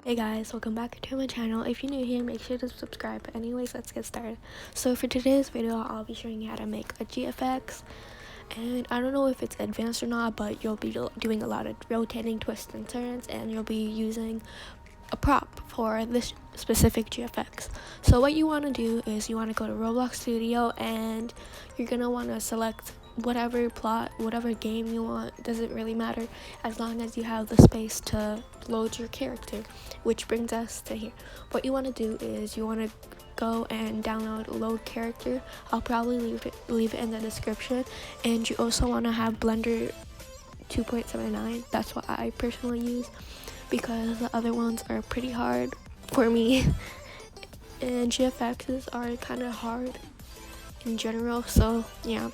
Hey guys, welcome back to my channel. If you're new here, make sure to subscribe. But anyways, let's get started. So for today's video, I'll be showing you how to make a GFX. And I don't know if it's advanced or not, but you'll be doing a lot of rotating, twists, and turns, and you'll be using a prop for this specific GFX. So what you want to do is you want to go to Roblox Studio, and you're going to want to select whatever plot, whatever game you want. Doesn't really matter as long as you have the space to load your character, which brings us to here. What you want to do is you want to go and download load character. I'll probably leave it in the description. And you also want to have Blender 2.79. That's what I personally use, because the other ones are pretty hard for me and GFXs are kind of hard in general. So yeah,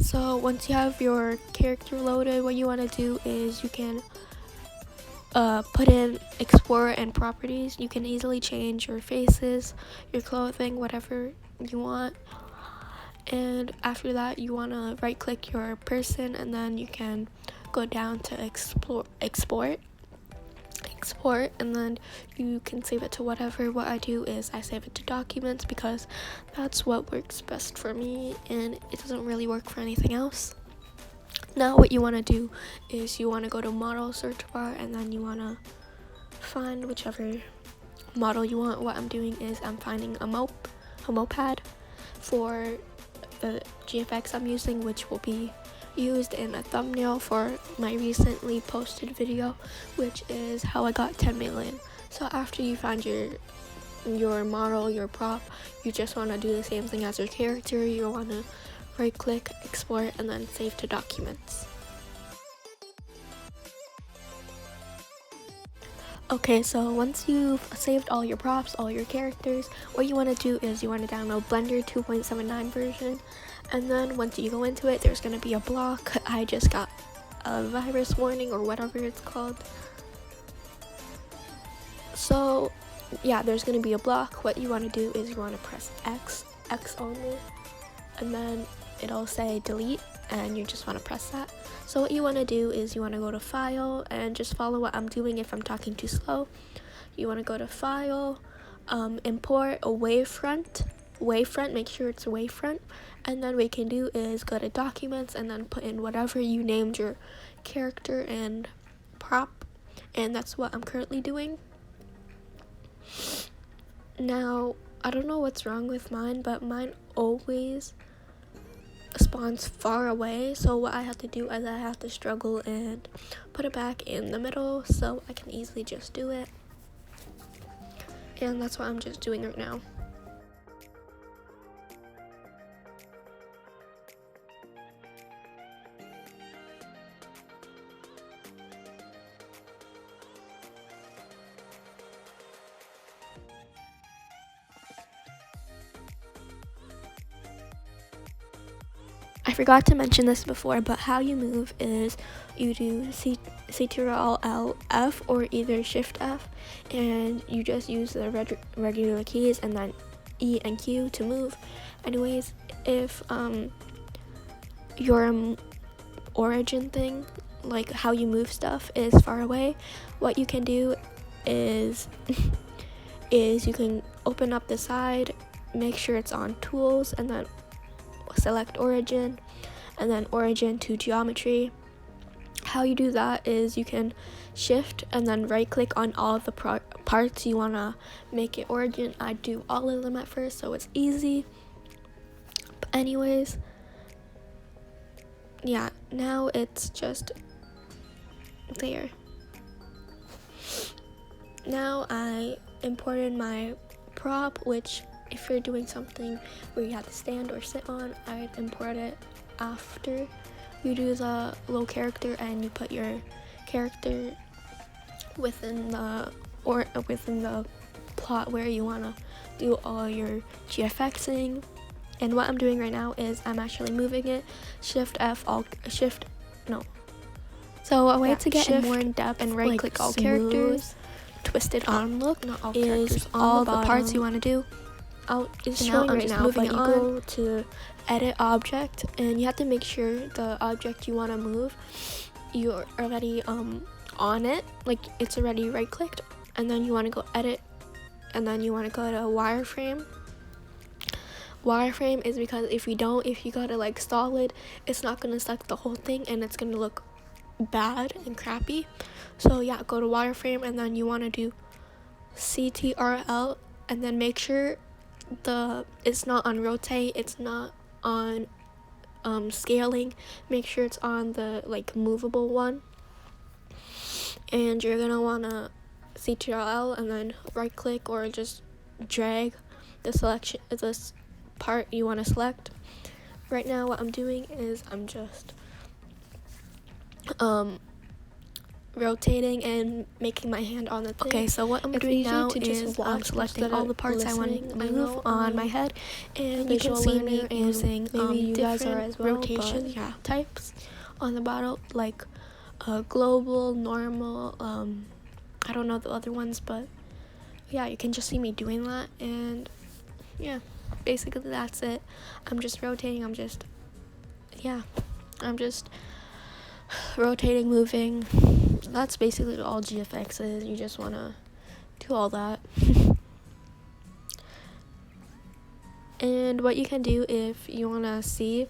so once you have your character loaded, what you want to do is you can put in explore and properties. You can easily change your faces, your clothing, whatever you want. And after that, you want to right click your person, and then you can go down to export, and then you can save it to whatever. What I do is I save it to documents because that's what works best for me, and it doesn't really work for anything else. Now what you want to do is you want to go to model search bar, and then you want to find whichever model you want. What I'm doing is I'm finding a moped for the GFX I'm using, which will be used in a thumbnail for my recently posted video, which is how I got 10 million. So after you find your model, your prop, you just want to do the same thing as your character. You want to right click, export, and then save to documents. Okay, so once you've saved all your props, all your characters, what you want to do is you want to download Blender 2.79 version, and then once you go into it, there's going to be a block. I just got a virus warning or whatever it's called. So yeah, there's going to be a block. What you want to do is you want to press X only, and then it'll say delete, and you just want to press that. So what you want to do is you want to go to file and just follow what I'm doing. If I'm talking too slow, you want to go to file, import a wavefront, make sure it's a wavefront, and then what you can do is go to documents and then put in whatever you named your character and prop, and that's what I'm currently doing. Now I don't know what's wrong with mine, but mine always spawns far away, so what I have to do is I have to struggle and put it back in the middle so I can easily just do it, and that's what I'm just doing right now. I forgot to mention this before, but how you move is you do Ctrl F or either Shift F, and you just use the regular keys and then E and Q to move. Anyways, if your origin thing, like how you move stuff, is far away, what you can do is you can open up the side, make sure it's on tools, and then select origin, and then origin to geometry. How you do that is you can shift and then right click on all of the parts you want to make it origin. I do all of them at first so it's easy, but anyways, yeah, now it's just there. Now I imported my prop, which if you're doing something where you have to stand or sit on, I'd import it after you do the low character and you put your character within the plot where you want to do all your GFXing. And what I'm doing right now is I'm actually moving it. So a way to get in more in depth and right click all characters, twisted on look, not all is all the parts you want to do. It's showing right now, but you go to edit object, and you have to make sure the object you want to move you already on it, like it's already right clicked, and then you want to go edit, and then you want to go to wireframe. Wireframe is because if you got it like solid, it's not gonna select the whole thing and it's gonna look bad and crappy. So yeah, go to wireframe, and then you want to do CTRL, and then make sure it's not on rotate, it's not on scaling. Make sure it's on the like movable one, and you're gonna want to CTRL and then right click or just drag this part you want to select. Right now what I'm doing is I'm just rotating and making my hand on the thing. Okay, so what I'm doing now is I'm selecting all the parts I want to move on my head, and you can see me using different rotation types on the bottle, like global, normal, I don't know the other ones, but yeah, you can just see me doing that. And yeah, basically that's it. I'm just rotating, I'm just rotating, moving. That's basically all GFX is. You just want to do all that. And what you can do if you want to see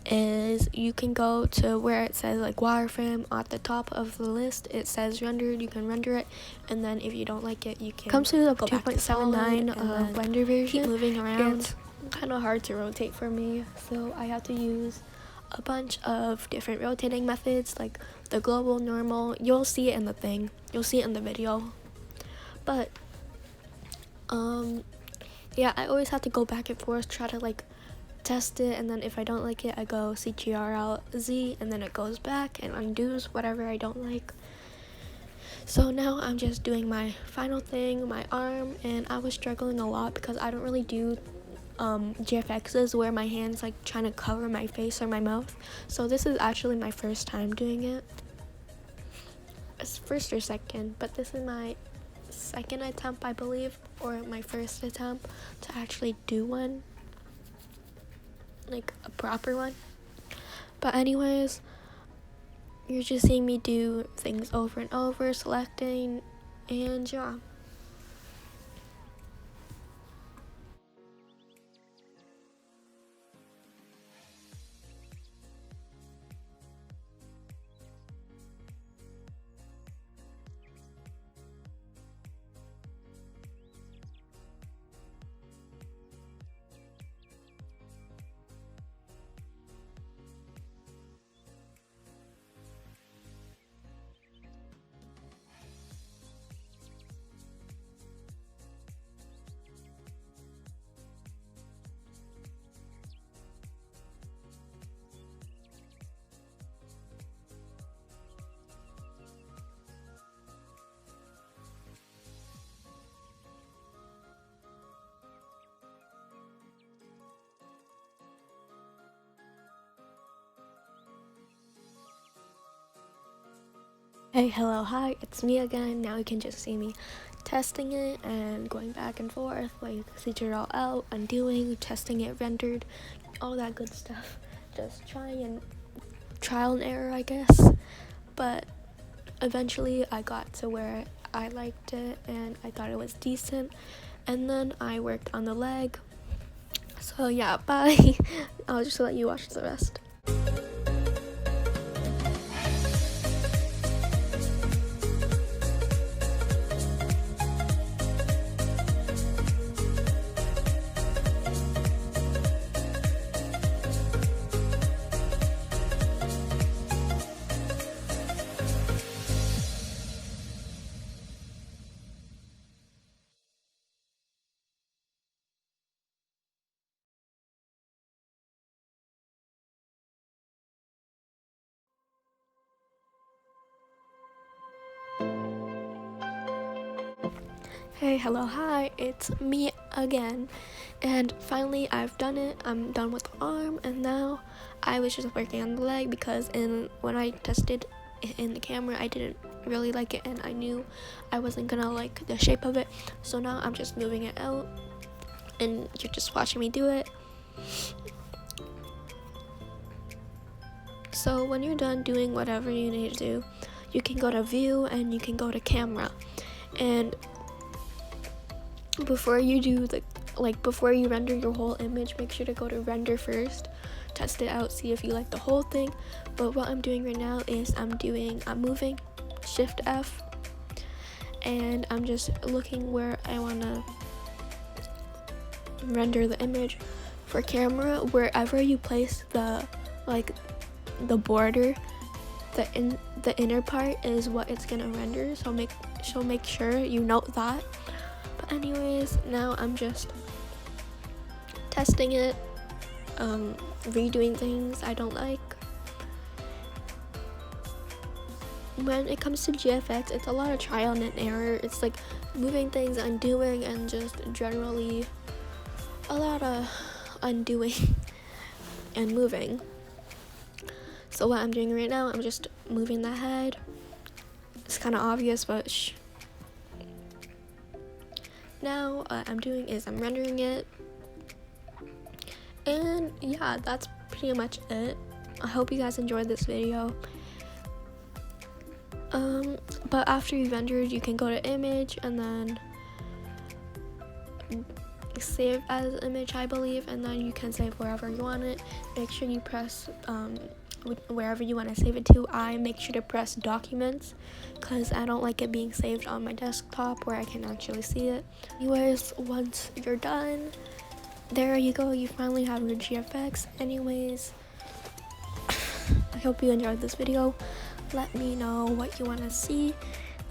is you can go to where it says like wireframe at the top of the list. It says rendered. You can render it, and then if you don't like it, you can comes to the 2.79 render version. Keep moving around. It's kind of hard to rotate for me, so I have to use a bunch of different rotating methods, like the global, normal. You'll see it in the thing, you'll see it in the video, but yeah, I always have to go back and forth, try to like test it, and then if I don't like it, I go CTRL Z, and then it goes back and undoes whatever I don't like. So now I'm just doing my final thing, my arm, and I was struggling a lot because I don't really do GFXs where my hand's like trying to cover my face or my mouth. So this is actually my first time doing it. It's first or second, but this is my second attempt, I believe, or my first attempt to actually do one, like a proper one. But anyways, you're just seeing me do things over and over, selecting, and yeah. Hey, hello, hi, it's me again. Now you can just see me testing it and going back and forth, like CTRL out, undoing, testing it, rendered, all that good stuff. Just trial and error, I guess. But eventually I got to where I liked it and I thought it was decent. And then I worked on the leg. So yeah, bye. I'll just let you watch the rest. Hey, hello, hi, it's me again, and finally I've done it. I'm done with the arm, and now I was just working on the leg because when I tested it in the camera, I didn't really like it, and I knew I wasn't gonna like the shape of it. So now I'm just moving it out, and you're just watching me do it. So when you're done doing whatever you need to do, you can go to view and you can go to camera. And before you do before you render your whole image, make sure to go to render first, test it out, see if you like the whole thing. But what I'm doing right now is I'm moving Shift F, and I'm just looking where I want to render the image. For camera, wherever you place the border, the inner part is what it's gonna render, so make sure you note that. But anyways, now I'm just testing it, redoing things I don't like. When it comes to GFX, it's a lot of trial and error. It's like moving things, undoing, and just generally a lot of undoing and moving. So what I'm doing right now, I'm just moving the head. It's kind of obvious, but shh. Now what I'm doing is I'm rendering it. And yeah, that's pretty much it. I hope you guys enjoyed this video. But after you rendered, you can go to image and then save as image, I believe, and then you can save wherever you want it. Make sure you press wherever you want to save it to. I make sure to press documents because I don't like it being saved on my desktop where I can actually see it. Anyways, once you're done, there you go, you finally have your GFX. Anyways, I hope you enjoyed this video. Let me know what you want to see,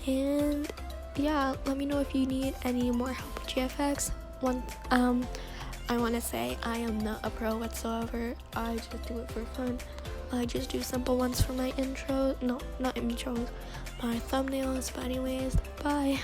and yeah, let me know if you need any more help with GFX. I want to say I am not a pro whatsoever. I just do it for fun. I just do simple ones for my intro, no, not intros, my thumbnails. But anyways, bye.